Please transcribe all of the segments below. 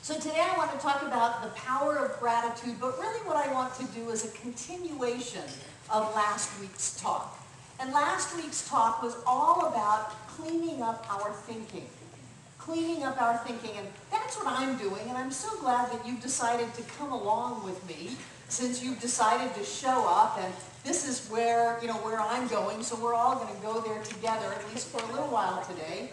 So today I want to talk about the power of gratitude, but really what I want to do is a continuation of last week's talk. And last week's talk was all about cleaning up our thinking. Cleaning up our thinking, and that's what I'm doing, and I'm so glad that you've decided to come along with me, since you've decided to show up, and this is where, where I'm going, so we're all going to go there together, at least for a little while today.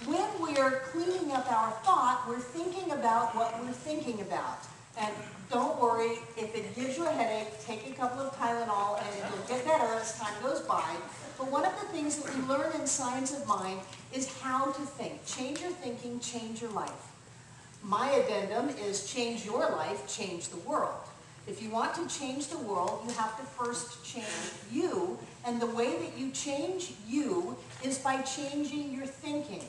When we're cleaning up our thought, we're thinking about what we're thinking about. And don't worry, if it gives you a headache, take a couple of Tylenol and you'll get better as time goes by. But one of the things that we learn in Science of Mind is how to think. Change your thinking, change your life. My addendum is change your life, change the world. If you want to change the world, you have to first change you. And the way that you change you is by changing your thinking.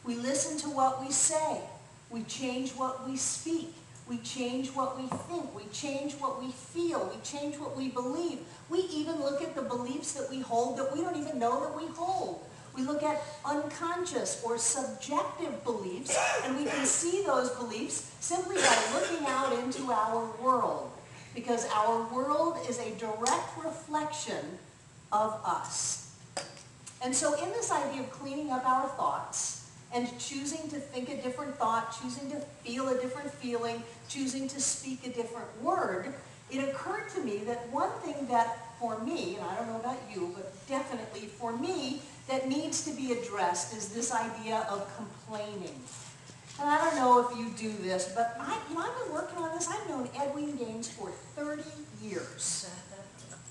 We listen to what we say. We change what we speak. We change what we think. We change what we feel. We change what we believe. We even look at the beliefs that we hold that we don't even know that we hold. We look at unconscious or subjective beliefs, and we can see those beliefs simply by looking out into our world, because our world is a direct reflection of us. And so in this idea of cleaning up our thoughts, and choosing to think a different thought, choosing to feel a different feeling, choosing to speak a different word, it occurred to me that one thing that for me, and I don't know about you, but definitely for me, that needs to be addressed is this idea of complaining. And I don't know if you do this, but I've been working on this. I've known Edwin Gaines for 30 years.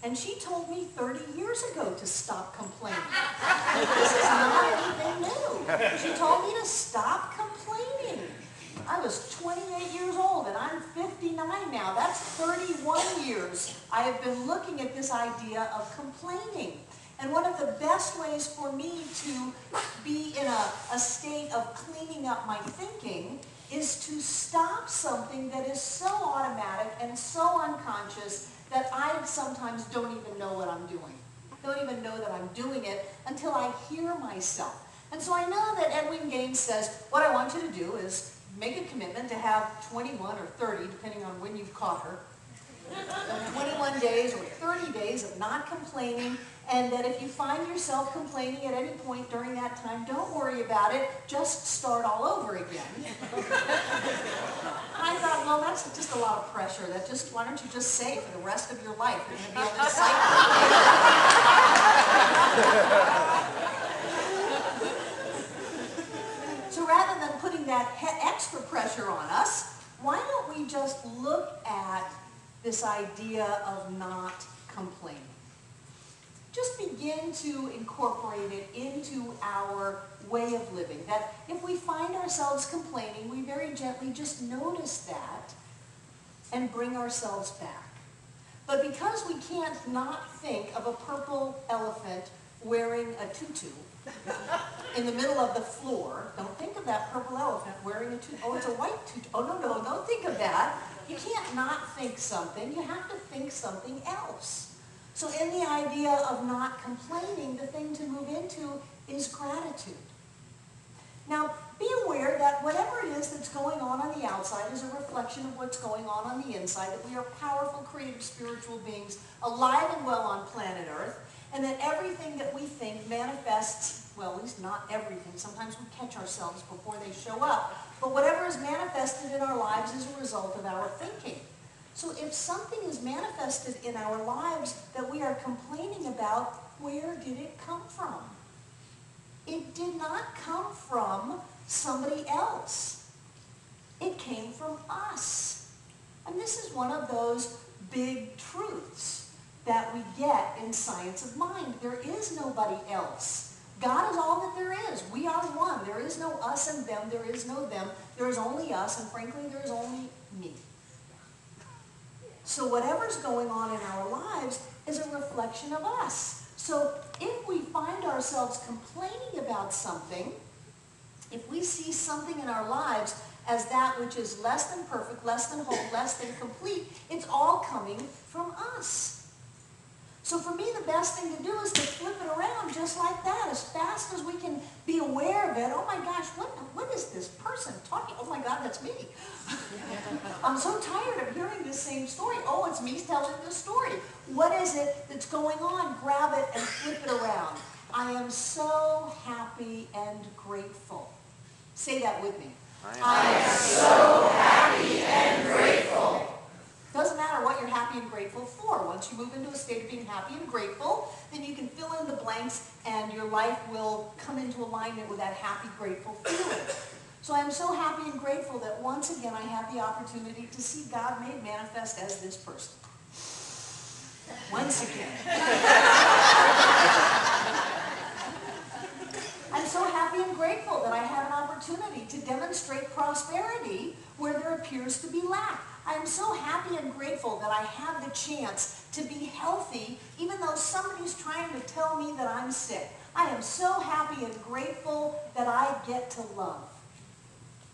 And she told me 30 years ago to stop complaining. This is not anything new. She told me to stop complaining. I was 28 years old and I'm 59 now. That's 31 years I have been looking at this idea of complaining. And one of the best ways for me to be in a state of cleaning up my thinking is to stop something that is so automatic and so unconscious that I sometimes don't even know what I'm doing. Don't even know that I'm doing it until I hear myself. And so I know that Edwin Gaines says, what I want you to do is make a commitment to have 21 or 30, depending on when you've caught her, 21 days or 30 days of not complaining, and that if you find yourself complaining at any point during that time, don't worry about it, just start all over again. I thought, well, that's just a lot of pressure. Why don't you just say for the rest of your life you're going to be in this cycle? So rather than putting that extra pressure on us, why don't we just look at this idea of not complaining? Just begin to incorporate it into our way of living. That if we find ourselves complaining, we very gently just notice that and bring ourselves back. But because we can't not think of a purple elephant wearing a tutu in the middle of the floor, don't think of that purple elephant wearing a tutu. Oh, it's a white tutu. Oh, no, don't think of that. You can't not think something. You have to think something else. So in the idea of not complaining, the thing to move into is gratitude. Now, be aware that whatever it is that's going on the outside is a reflection of what's going on the inside, that we are powerful, creative, spiritual beings, alive and well on planet Earth, and that everything that we think manifests, well, at least not everything. Sometimes we catch ourselves before they show up. But whatever is manifested in our lives is a result of our thinking. So if something is manifested in our lives that we are complaining about, where did it come from? It did not come from somebody else. It came from us. And this is one of those big truths that we get in Science of Mind. There is nobody else. God is all that there is. We are one. There is no us and them. There is no them. There is only us, and frankly, there is only me. So whatever's going on in our lives is a reflection of us. So if we find ourselves complaining about something, if we see something in our lives as that which is less than perfect, less than whole, less than complete, it's all coming from us. So for me, the best thing to do is to flip it around just like that, as fast as we can be aware of it. Oh my gosh, what is this person talking? Oh my God, that's me. I'm so tired of hearing this same story. Oh, it's me telling this story. What is it that's going on? Grab it and flip it around. I am so happy and grateful. Say that with me. I am so happy and grateful. Doesn't matter what you're happy and grateful for. Once you move into a state of being happy and grateful, then you can fill in the blanks and your life will come into alignment with that happy, grateful feeling. So I'm so happy and grateful that once again I have the opportunity to see God made manifest as this person. Once again. I'm so happy and grateful that I have an opportunity to demonstrate prosperity where there appears to be lack. I am so happy and grateful that I have the chance to be healthy even though somebody's trying to tell me that I'm sick. I am so happy and grateful that I get to love.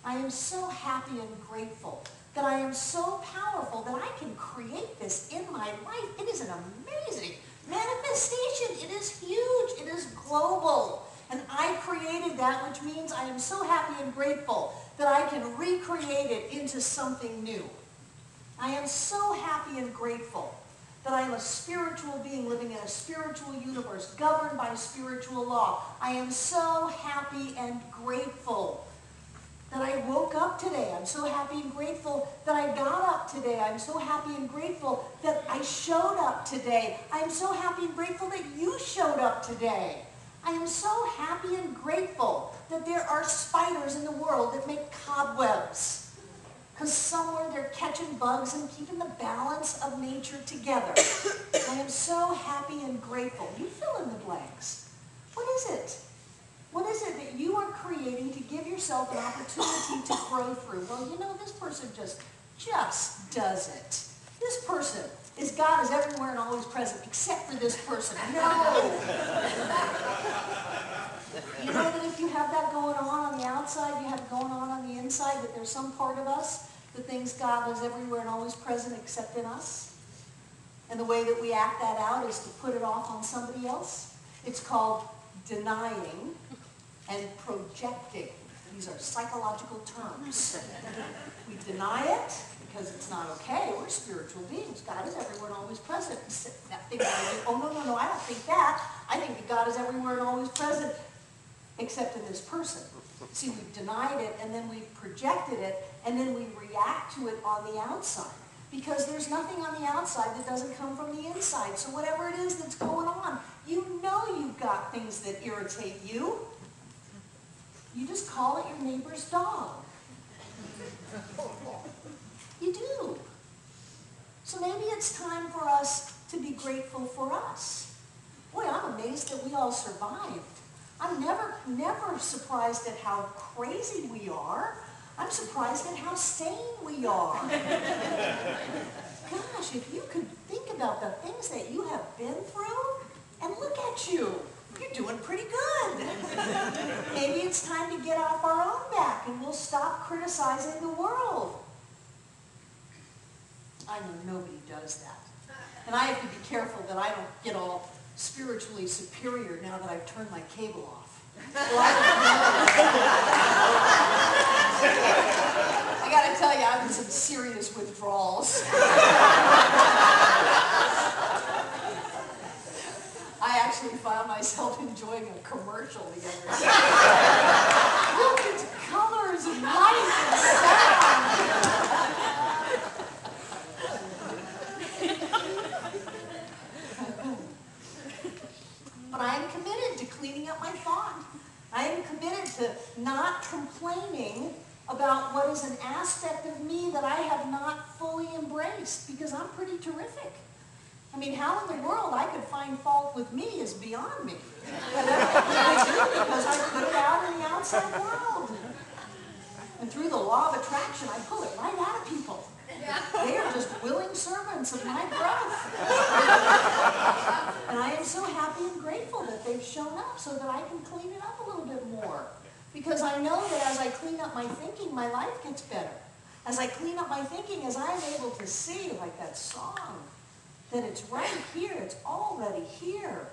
I am so happy and grateful that I am so powerful that I can create this in my life. It is an amazing manifestation. It is huge. It is global. And I created that, which means I am so happy and grateful that I can recreate it into something new. I am so happy and grateful that I am a spiritual being living in a spiritual universe governed by spiritual law. I am so happy and grateful that I woke up today. I'm so happy and grateful that I got up today. I'm so happy and grateful that I showed up today. I'm so happy and grateful that you showed up today. I am so happy and grateful that there are spiders in the world that make cobwebs. Because somewhere they're catching bugs and keeping the balance of nature together. I am so happy and grateful. You fill in the blanks. What is it? What is it that you are creating to give yourself an opportunity to grow through? Well, you know, this person just does it. This person is God is everywhere and always present, except for this person. No. You know that if you have that going on the outside, you have it going on the inside, that there's some part of us that thinks God is everywhere and always present except in us? And the way that we act that out is to put it off on somebody else. It's called denying and projecting. These are psychological terms. We deny it because it's not okay. We're spiritual beings. God is everywhere and always present. That thing that I do, oh, no, I don't think that. I think that God is everywhere and always present except in this person. See, we've denied it, and then we've projected it, and then we react to it on the outside. Because there's nothing on the outside that doesn't come from the inside. So whatever it is that's going on, you know you've got things that irritate you. You just call it your neighbor's dog. You do. So maybe it's time for us to be grateful for us. Boy, I'm amazed that we all survived. I'm never surprised at how crazy we are. I'm surprised at how sane we are. Gosh, if you could think about the things that you have been through, and look at you. You're doing pretty good. Maybe it's time to get off our own back and we'll stop criticizing the world. I know nobody does that. And I have to be careful that I don't get all spiritually superior now that I've turned my cable off. Well, I got to tell you, I'm in some serious withdrawals. I actually found myself enjoying a commercial the other day. Look at colors and light and sound. But I am committed to cleaning up my thought. I am committed to not complaining about what is an aspect of me that I have not fully embraced, because I'm pretty terrific. I mean, how in the world I could find fault with me is beyond me. But I do, because I put it out in the outside world. And through the law of attraction, I pull it right out of people. They are just willing servants of my growth. And I am so happy and grateful that they've shown up so that I can clean it up a little bit more. Because I know that as I clean up my thinking, my life gets better. As I clean up my thinking, as I'm able to see, like that song, that it's right here, it's already here,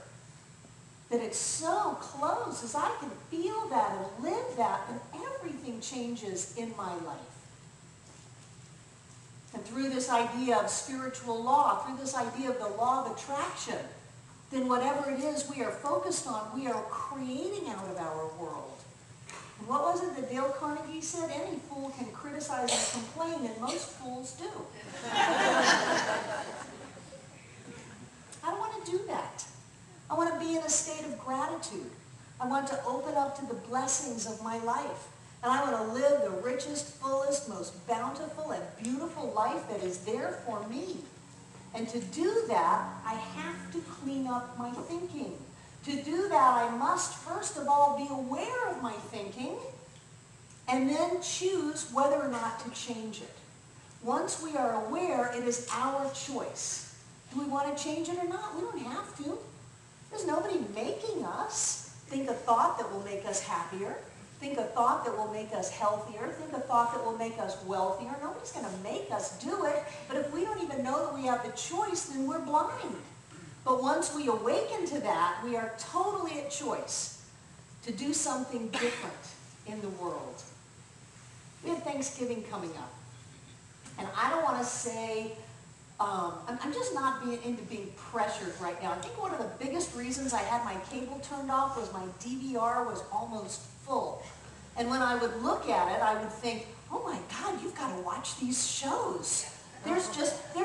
that it's so close, as I can feel that and live that, and everything changes in my life. And through this idea of spiritual law, through this idea of the law of attraction, then whatever it is we are focused on, we are creating out of our world. And what was it that Dale Carnegie said? Any fool can criticize and complain, and most fools do. I don't want to do that. I want to be in a state of gratitude. I want to open up to the blessings of my life. And I want to live the richest, fullest, most bountiful and beautiful life that is there for me. And to do that, I have to clean up my thinking. To do that, I must first of all be aware of my thinking and then choose whether or not to change it. Once we are aware, it is our choice. Do we want to change it or not? We don't have to. There's nobody making us think a thought that will make us happier, think a thought that will make us healthier, think a thought that will make us wealthier. Nobody's going to make us do it. But if we don't even know that we have the choice, then we're blind. But once we awaken to that, we are totally at choice to do something different in the world. We have Thanksgiving coming up. And I don't want to say, I'm just not into being pressured right now. I think one of the biggest reasons I had my cable turned off was my DVR was almost full. And when I would look at it, I would think, oh my God, you've got to watch these shows. They're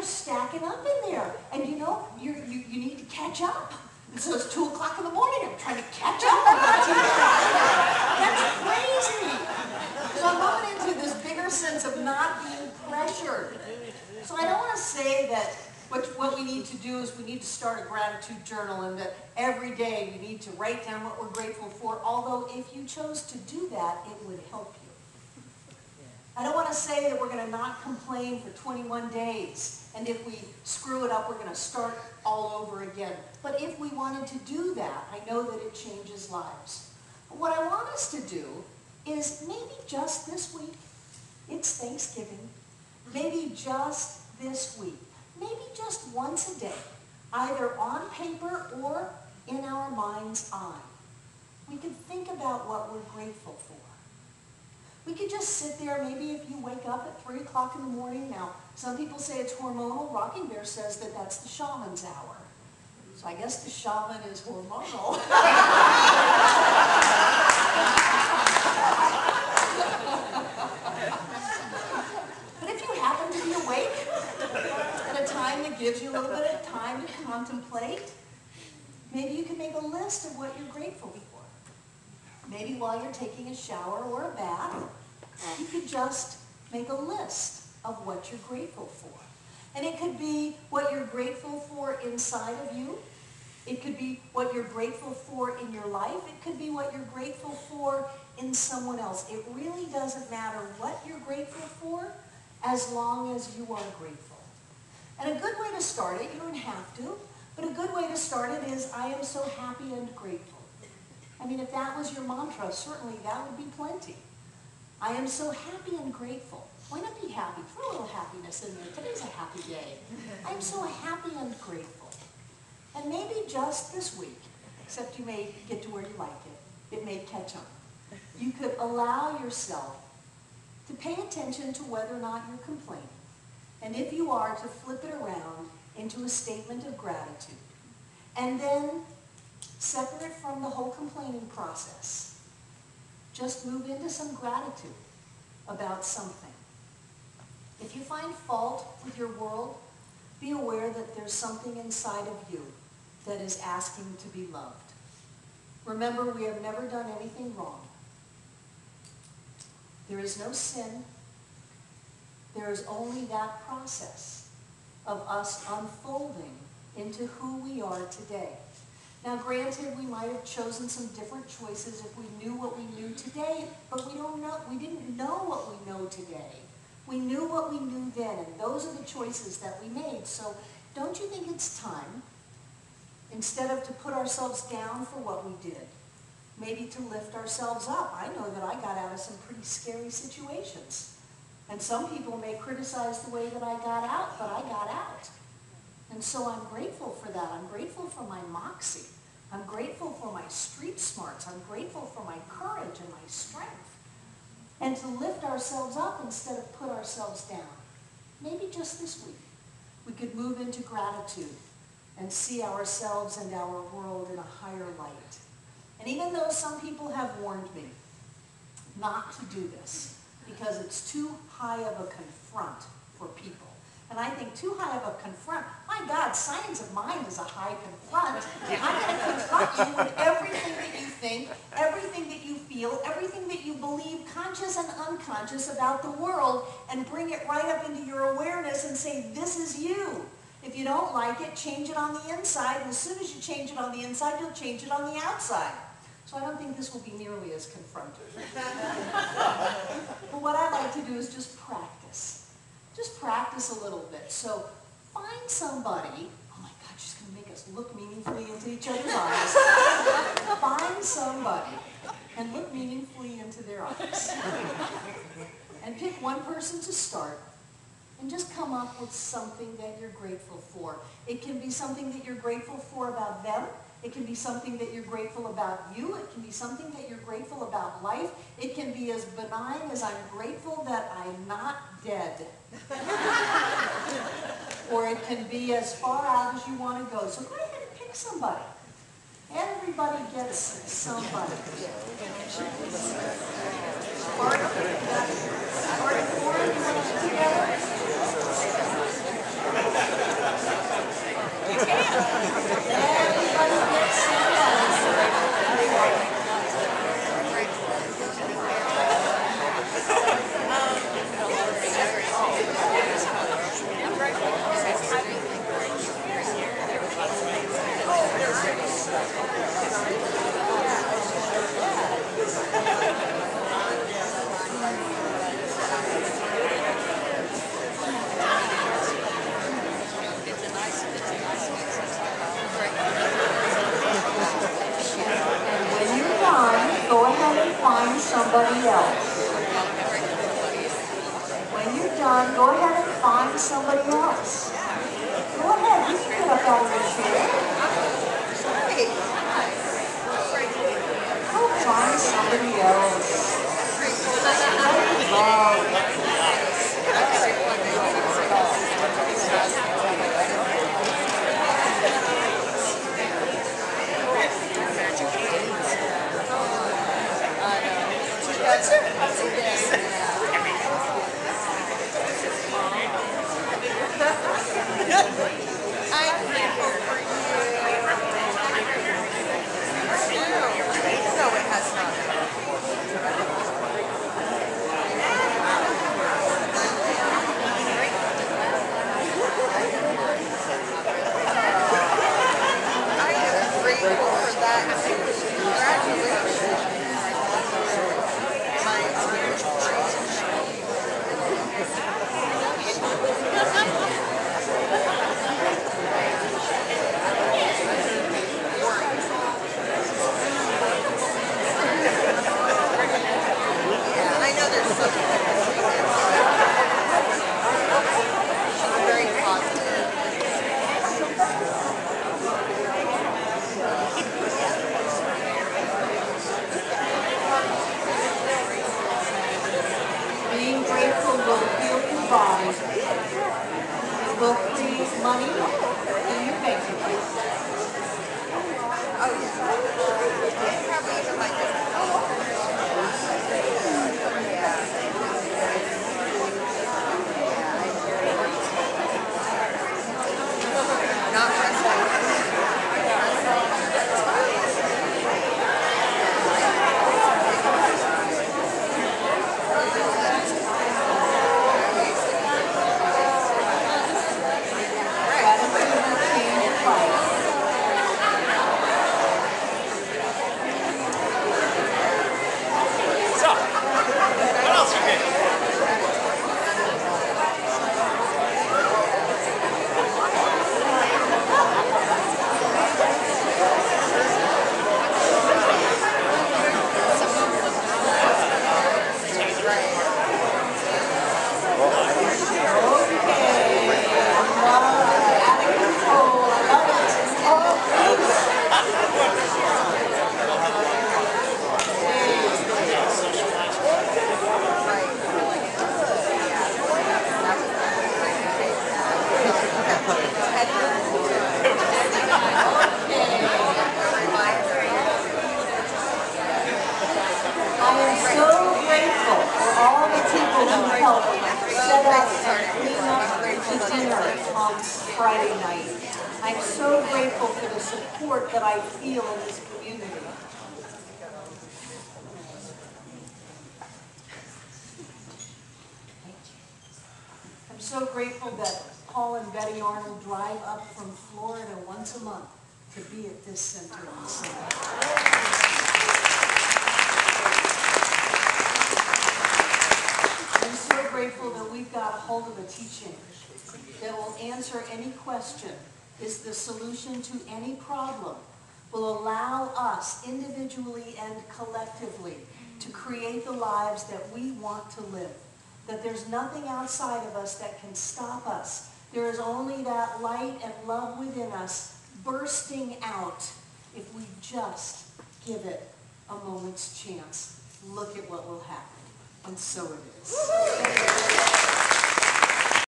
stacking up in there. And you know, you need to catch up. And so it's 2 o'clock in the morning, I'm trying to catch up on my TV. That's crazy. So I'm going into this bigger sense of not being pressured. So I don't want to say that what we need to do is we need to start a gratitude journal and that every day we need to write down what we're grateful for, although if you chose to do that, it would help you. I don't want to say that we're going to not complain for 21 days, and if we screw it up, we're going to start all over again. But if we wanted to do that, I know that it changes lives. But what I want us to do is maybe just this week, it's Thanksgiving, maybe just this week, maybe just once a day, either on paper or in our mind's eye, we could think about what we're grateful for. We could just sit there, maybe if you wake up at 3 o'clock in the morning. Now, some people say it's hormonal. Rocking Bear says that that's the shaman's hour. So I guess the shaman is hormonal. But if you happen to be awake at a time that gives you a little bit of time to contemplate, maybe you can make a list of what you're grateful for. Maybe while you're taking a shower or a bath, you could just make a list of what you're grateful for. And it could be what you're grateful for inside of you. It could be what you're grateful for in your life. It could be what you're grateful for in someone else. It really doesn't matter what you're grateful for as long as you are grateful. And a good way to start it, you don't have to, but a good way to start it is, I am so happy and grateful. I mean, if that was your mantra, certainly that would be plenty. I am so happy and grateful. Why not be happy? Throw a little happiness in there. Today's a happy day. I am so happy and grateful. And maybe just this week, except you may get to where you like it. It may catch on. You could allow yourself to pay attention to whether or not you're complaining. And if you are, to flip it around into a statement of gratitude. And then separate from the whole complaining process. Just move into some gratitude about something. If you find fault with your world, be aware that there's something inside of you that is asking to be loved. Remember, we have never done anything wrong. There is no sin. There is only that process of us unfolding into who we are today. Now, granted, we might have chosen some different choices if we knew what we knew today, but we didn't know what we know today. We knew what we knew then, and those are the choices that we made. So don't you think it's time, instead of to put ourselves down for what we did, maybe to lift ourselves up? I know that I got out of some pretty scary situations. And some people may criticize the way that I got out, but I got out. And so I'm grateful for that. I'm grateful for my moxie. I'm grateful for my street smarts. I'm grateful for my courage and my strength. And to lift ourselves up instead of put ourselves down. Maybe just this week, we could move into gratitude and see ourselves and our world in a higher light. And even though some people have warned me not to do this, because it's too high of a confront for people. And I think too high of a confront, my God, science of mind is a high confront. I'm going to confront you with everything that you think, everything that you feel, everything that you believe, conscious and unconscious about the world, and bring it right up into your awareness and say, this is you. If you don't like it, change it on the inside, and as soon as you change it on the inside, you'll change it on the outside. So I don't think this will be nearly as confronting. But what I like to do is just practice. Just practice a little bit. So find somebody, oh my God, she's going to make us look meaningfully into each other's eyes. Find somebody and look meaningfully into their eyes. And pick one person to start and just come up with something that you're grateful for. It can be something that you're grateful for about them. It can be something that you're grateful about you. It can be something that you're grateful about life. It can be as benign as I'm grateful that I'm not dead. Or it can be as far out as you want to go. So go ahead and pick somebody. Everybody gets somebody. Part of four together. Everybody gets find somebody else. When you're done, go ahead and find somebody else. Go ahead, you can get up out of the chair. Go find somebody else. Friday night. I'm so grateful for the support that I feel in this community. I'm so grateful that Paul and Betty Arnold drive up from Florida once a month to be at this center on Sunday. I'm so grateful that we've got a hold of a teaching that will answer any question, is the solution to any problem, will allow us individually and collectively to create the lives that we want to live. That there's nothing outside of us that can stop us. There is only that light and love within us bursting out if we just give it a moment's chance. Look at what will happen. And so it is.